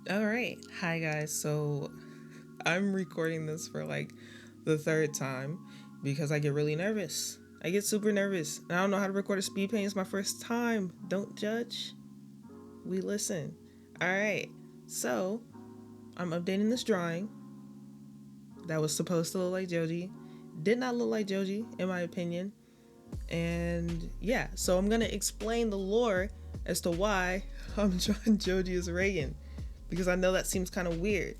All right. Hi, guys. So I'm recording this for like the third time because I get really nervous. I get super nervous. And I don't know how to record a speed paint. It's my first time. Don't judge. We listen. All right. So I'm updating this drawing that was supposed to look like Joji. Did not look like Joji, in my opinion. And yeah, so I'm going to explain the lore as to why I'm drawing Joji as Reigen because I know that seems kind of weird.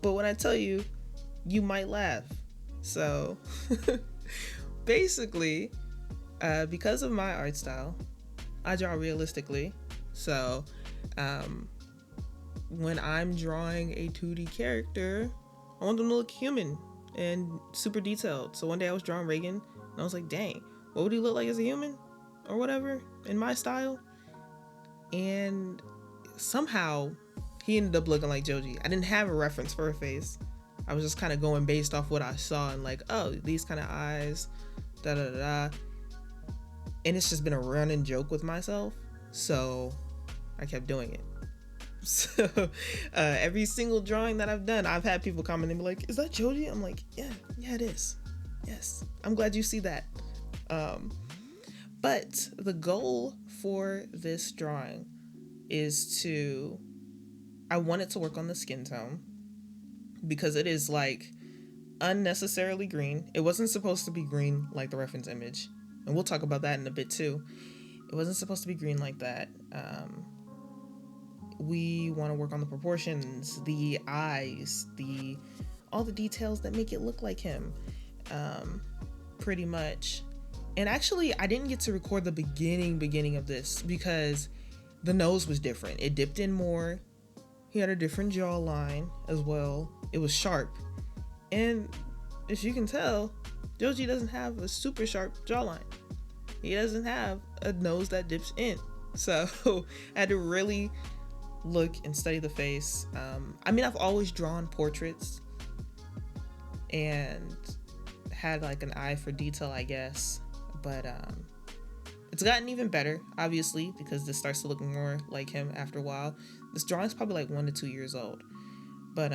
But when I tell you, you might laugh. So basically, because of my art style, I draw realistically. So um, when I'm drawing a 2D character, I want them to look human and super detailed. So one day I was drawing Reigen, and I was like, dang, what would he look like as a human? Or whatever, in my style. And somehow he ended up looking like Joji. I didn't have a reference for a face. I was just kind of going based off what I saw and like, oh, these kind of eyes, da da da da. And it's just been a running joke with myself. So I kept doing it. So every single drawing that I've done, I've had people comment and be like, is that Joji? I'm like, yeah, it is. Yes. I'm glad you see that. Um, but the goal for this drawing is I want it to work on the skin tone because it is like unnecessarily green. It wasn't supposed to be green like the reference image, and we'll talk about that in a bit too. It wasn't supposed to be green like that. We want to work on the proportions, the eyes, the all the details that make it look like him, um, pretty much. And actually, I didn't get to record the beginning of this because the nose was different. It dipped in more. He had a different jawline as well. It was sharp. And as you can tell, Joji doesn't have a super sharp jawline. He doesn't have a nose that dips in. So I had to really look and study the face. I've always drawn portraits and had like an eye for detail, I guess. But it's gotten even better, obviously, because this starts to look more like him after a while. This drawing's probably like 1 to 2 years old. But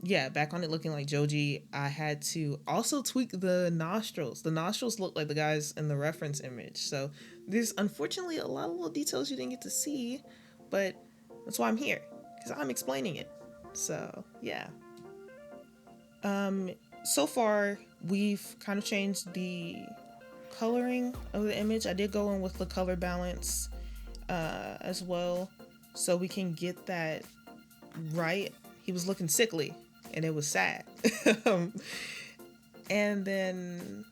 yeah, back on it looking like Joji, I had to also tweak the nostrils. The nostrils look like the guys in the reference image. So there's unfortunately a lot of little details you didn't get to see, but that's why I'm here, because I'm explaining it. So yeah. So far we've kind of changed the coloring of the image. I did go in with the color balance as well, so we can get that right. He was looking sickly and it was sad. And then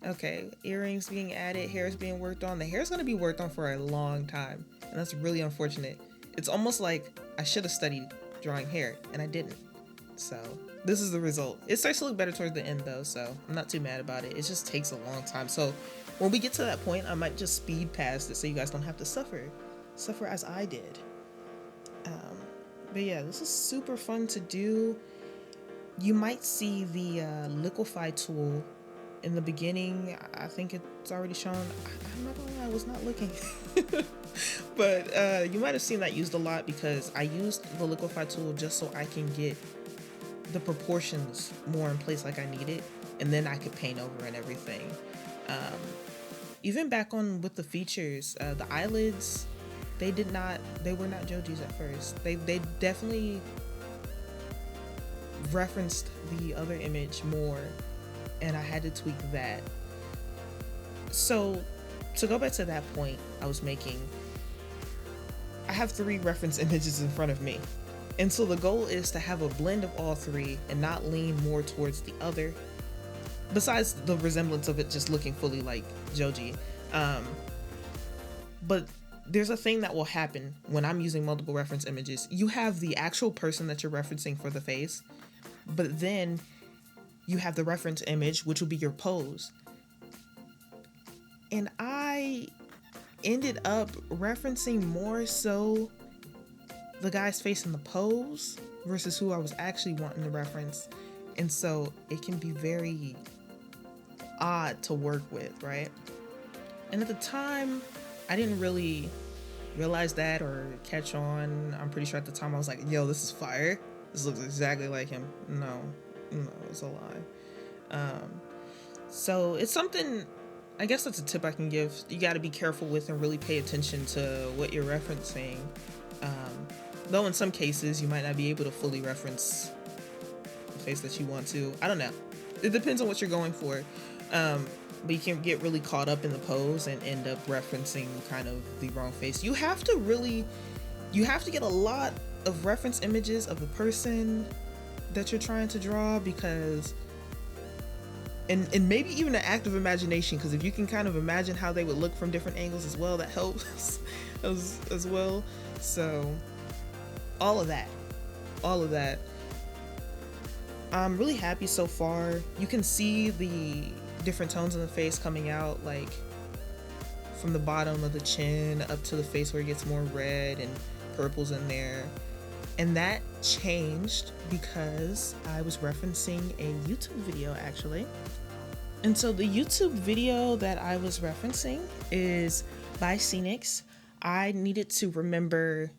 okay, earrings being added, hair's being worked on. The hair's going to be worked on for a long time, and that's really unfortunate. It's almost like I should have studied drawing hair and I didn't. So this is the result. It starts to look better towards the end though, so I'm not too mad about it. It just takes a long time. So when we get to that point, I might just speed past it so you guys don't have to suffer as I did. But yeah, this is super fun to do. You might see the liquefy tool in the beginning. I think it's already shown. I'm not gonna lie, I was not looking. But you might have seen that used a lot because I used the liquefy tool just so I can get the proportions more in place like I need it, and then I could paint over and everything. Even back on with the features, the eyelids, they were not Joji's at first. They definitely referenced the other image more, and I had to tweak that. So to go back to that point I was making, I have 3 reference images in front of me. And so the goal is to have a blend of all 3 and not lean more towards the other, besides the resemblance of it just looking fully like Joji. But there's a thing that will happen when I'm using multiple reference images. You have the actual person that you're referencing for the face, but then you have the reference image, which will be your pose. And I ended up referencing more so the guy's face in the pose versus who I was actually wanting to reference. And so it can be very odd to work with, right? And at the time, I didn't really realize that or catch on. I'm pretty sure at the time I was like, yo, this is fire. This looks exactly like him. No, it's a lie. So it's something, I guess that's a tip I can give. You got to be careful with and really pay attention to what you're referencing. Though in some cases you might not be able to fully reference the face that you want to. I don't know. It depends on what you're going for. But you can get really caught up in the pose and end up referencing kind of the wrong face. You have to get a lot of reference images of the person that you're trying to draw, because and maybe even an act of imagination, because if you can kind of imagine how they would look from different angles as well, that helps as well. So all of that I'm really happy so far. You can see the different tones in the face coming out, like from the bottom of the chin up to the face where it gets more red and purples in there. And that changed because I was referencing a YouTube video, actually. And so the YouTube video that I was referencing is by Scenics. I needed to remember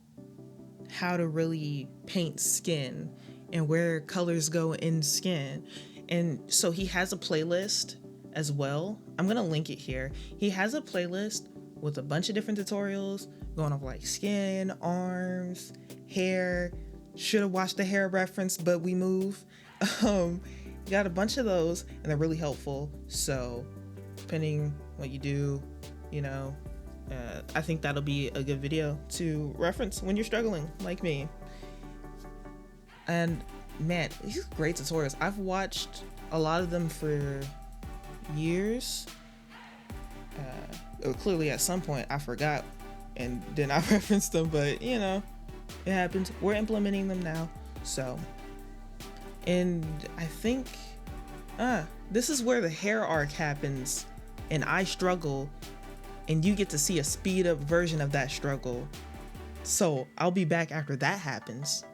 how to really paint skin and where colors go in skin. And so he has a playlist as well. I'm gonna link it here. He has a playlist with a bunch of different tutorials going over like skin, arms, hair. Should have watched the hair reference, but we move. You got a bunch of those and they're really helpful. So depending what you do, I think that'll be a good video to reference when you're struggling like me. And man, these are great tutorials. I've watched a lot of them for years. Clearly at some point I forgot and then I referenced them, but it happens. We're implementing them now. So, and I think this is where the hair arc happens and I struggle, and you get to see a speed up version of that struggle. So I'll be back after that happens.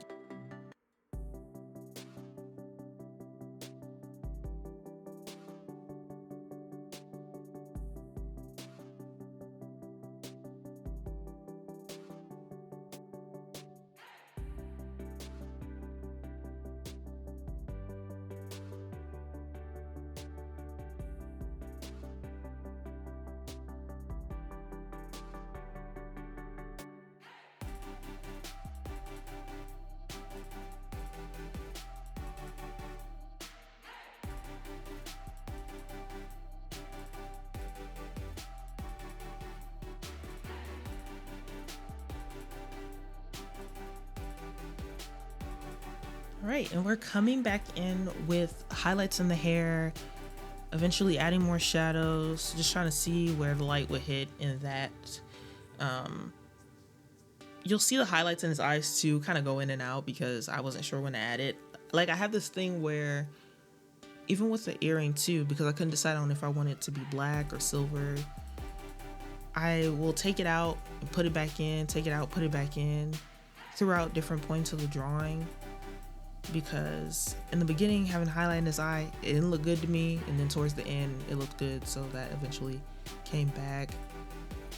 All right, and we're coming back in with highlights in the hair, eventually adding more shadows, just trying to see where the light would hit in that. You'll see the highlights in his eyes too kind of go in and out because I wasn't sure when to add it. Like I have this thing where even with the earring too, because I couldn't decide on if I wanted it to be black or silver, I will take it out and put it back in, take it out, put it back in throughout different points of the drawing. Because in the beginning, having highlight in his eye, it didn't look good to me, and then towards the end it looked good, so that eventually came back.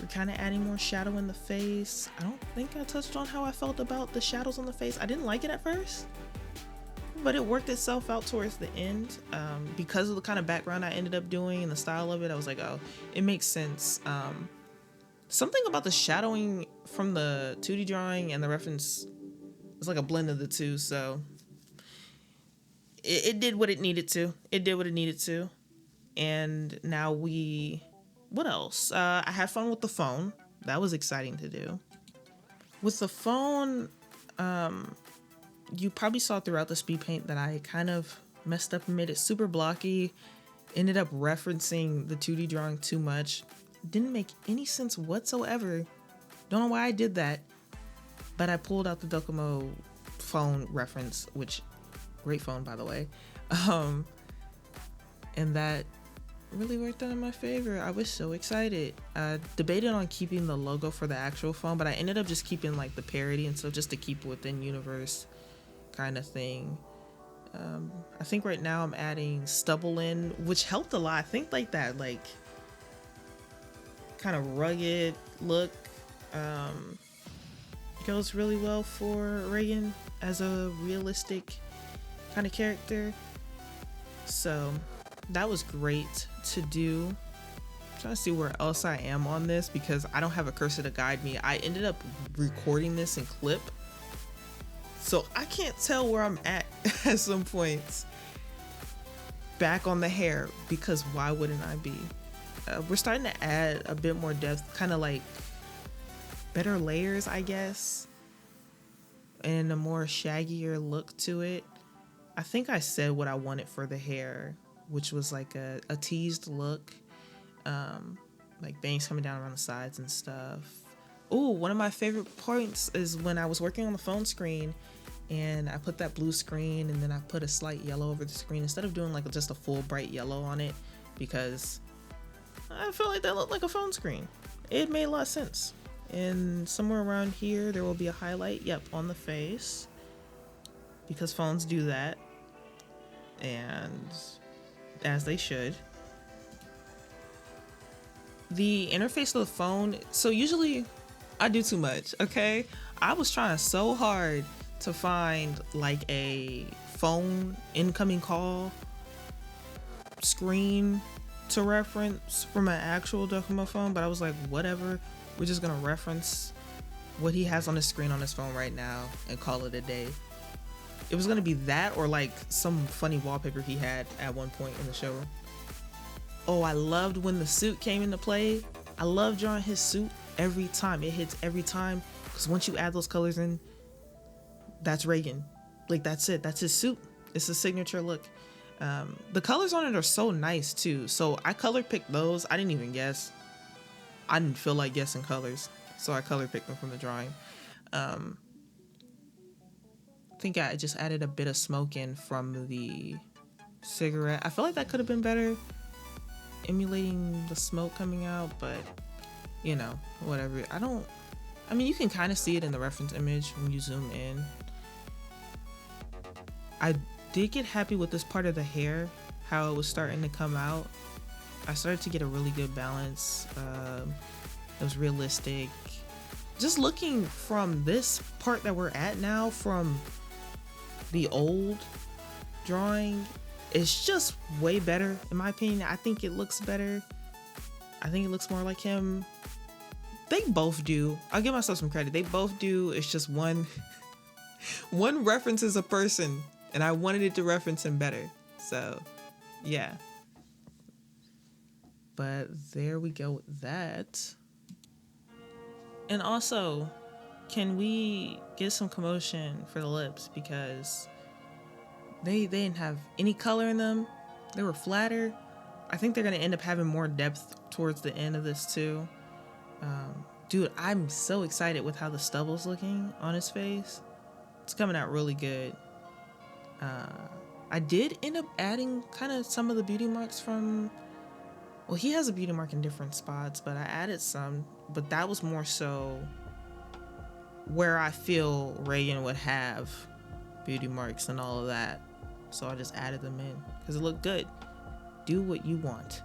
We're kind of adding more shadow in the face. I don't think I touched on how I felt about the shadows on the face. I didn't like it at first, but it worked itself out towards the end. Because of the kind of background I ended up doing and the style of it, I was like, oh, it makes sense. Something about the shadowing from the 2D drawing and the reference was like a blend of the two, so it did what it needed to. It did what it needed to. And now what else? I had fun with the phone. That was exciting to do. With the phone, you probably saw throughout the speed paint that I kind of messed up and made it super blocky. Ended up referencing the 2D drawing too much. Didn't make any sense whatsoever. Don't know why I did that. But I pulled out the Docomo phone reference, which great phone, by the way. And that really worked out in my favor. I was so excited. I debated on keeping the logo for the actual phone, but I ended up just keeping like the parody and so just to keep within universe kind of thing. I think right now I'm adding stubble in, which helped a lot. I think like that, like kind of rugged look goes really well for Reigen as a realistic kind of character. So that was great to do. I'm trying to see where else I am on this because I don't have a cursor to guide me. I ended up recording this in clip, so I can't tell where I'm at at some points. Back on the hair, because why wouldn't I be? We're starting to add a bit more depth, kind of like better layers, I guess, and a more shaggier look to it. I think I said what I wanted for the hair, which was like a teased look, like bangs coming down around the sides and stuff. Ooh, one of my favorite points is when I was working on the phone screen and I put that blue screen and then I put a slight yellow over the screen instead of doing like just a full bright yellow on it, because I felt like that looked like a phone screen. It made a lot of sense. And somewhere around here there will be a highlight, yep, on the face, because phones do that, and as they should. The interface of the phone, so usually I do too much, okay? I was trying so hard to find like a phone incoming call screen to reference from an actual Docomo phone, but I was like, whatever, we're just gonna reference what he has on his screen on his phone right now and call it a day. It was gonna be that or like some funny wallpaper he had at one point in the show. Oh, I loved when the suit came into play. I love drawing his suit every time. It hits every time, because once you add those colors in, that's Reigen. Like, that's it. That's his suit. It's a signature look. The colors on it are so nice too. So I color picked those. I didn't even guess. I didn't feel like guessing colors, so I color picked them from the drawing. I think I just added a bit of smoke in from the cigarette. I feel like that could have been better, emulating the smoke coming out, but you know, whatever. I mean, you can kind of see it in the reference image when you zoom in. I did get happy with this part of the hair, how it was starting to come out. I started to get a really good balance. It was realistic. Just looking from this part that we're at now, from the old drawing, it's just way better in my opinion. I think it looks better. I think it looks more like him. They both do. I'll give myself some credit. They both do. It's just one references a person, and I wanted it to reference him better. So, yeah. But there we go with that. And also, can we get some commotion for the lips, because they didn't have any color in them. They were flatter. I think they're gonna end up having more depth towards the end of this too. Dude, I'm so excited with how the stubble's looking on his face. It's coming out really good. I did end up adding kind of some of the beauty marks from, well, he has a beauty mark in different spots, but I added some, but that was more so where I feel Reigen would have beauty marks and all of that. So I just added them in because it looked good. Do what you want.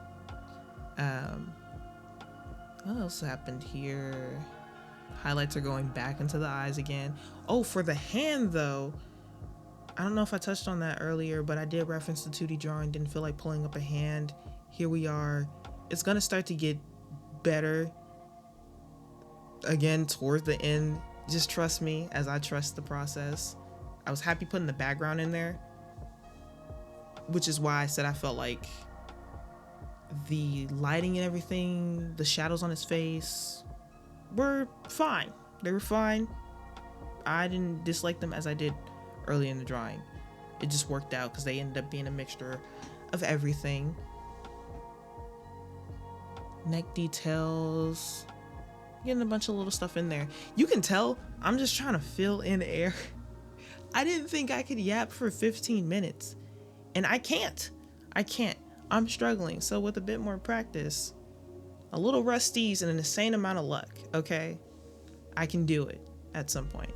What else happened here? Highlights are going back into the eyes again. Oh, for the hand though, I don't know if I touched on that earlier, but I did reference the 2D drawing. Didn't feel like pulling up a hand. Here we are. It's gonna start to get better again towards the end. Just trust me as I trust the process. I was happy putting the background in there, which is why I said I felt like the lighting and everything, the shadows on his face were fine. They were fine. I didn't dislike them as I did early in the drawing. It just worked out because they ended up being a mixture of everything. Neck details, getting a bunch of little stuff in there. You can tell I'm just trying to fill in air. I didn't think I could yap for 15 minutes, and I can't. I'm struggling. So with a bit more practice, a little rusties, and an insane amount of luck, okay, I can do it at some point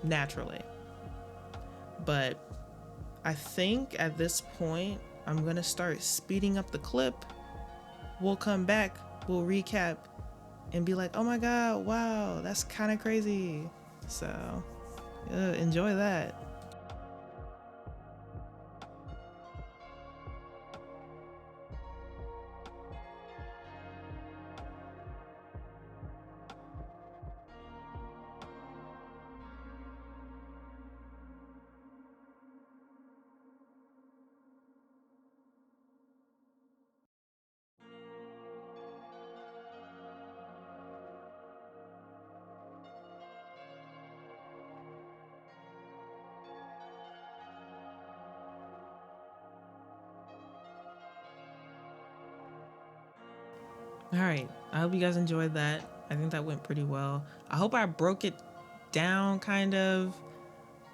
naturally. But I think at this point I'm gonna start speeding up the clip. We'll come back, we'll recap, and be like, oh my god, wow, that's kind of crazy. So enjoy that. All right. I hope you guys enjoyed that. I think that went pretty well. I hope I broke it down kind of.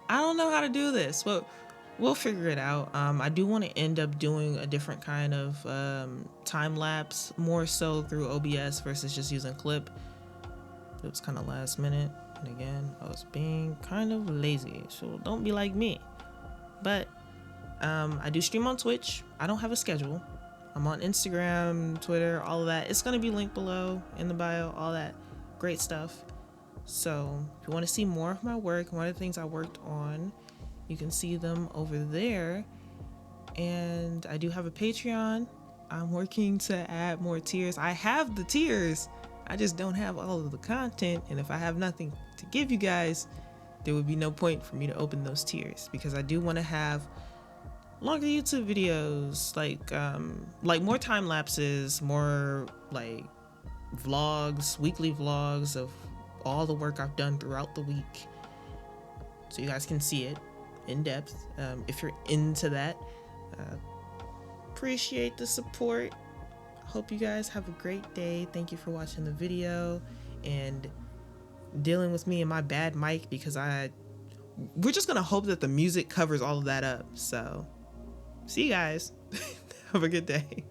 I don't know how to do this, but we'll figure it out. I do want to end up doing a different kind of time lapse, more so through OBS versus just using Clip. It was kind of last minute. And again, I was being kind of lazy, so don't be like me. But I do stream on Twitch. I don't have a schedule. I'm on Instagram, Twitter, all of that. It's going to be linked below in the bio, all that great stuff. So if you want to see more of my work, one of the things I worked on, you can see them over there. And I do have a Patreon. I'm working to add more tiers. I have the tiers. I just don't have all of the content. And if I have nothing to give you guys, there would be no point for me to open those tiers, because I do want to have longer YouTube videos, like more time lapses, more like vlogs, weekly vlogs of all the work I've done throughout the week, so you guys can see it in depth. If you're into that, appreciate the support. Hope you guys have a great day. Thank you for watching the video and dealing with me and my bad mic, because we're just gonna hope that the music covers all of that up. So see you guys. Have a good day.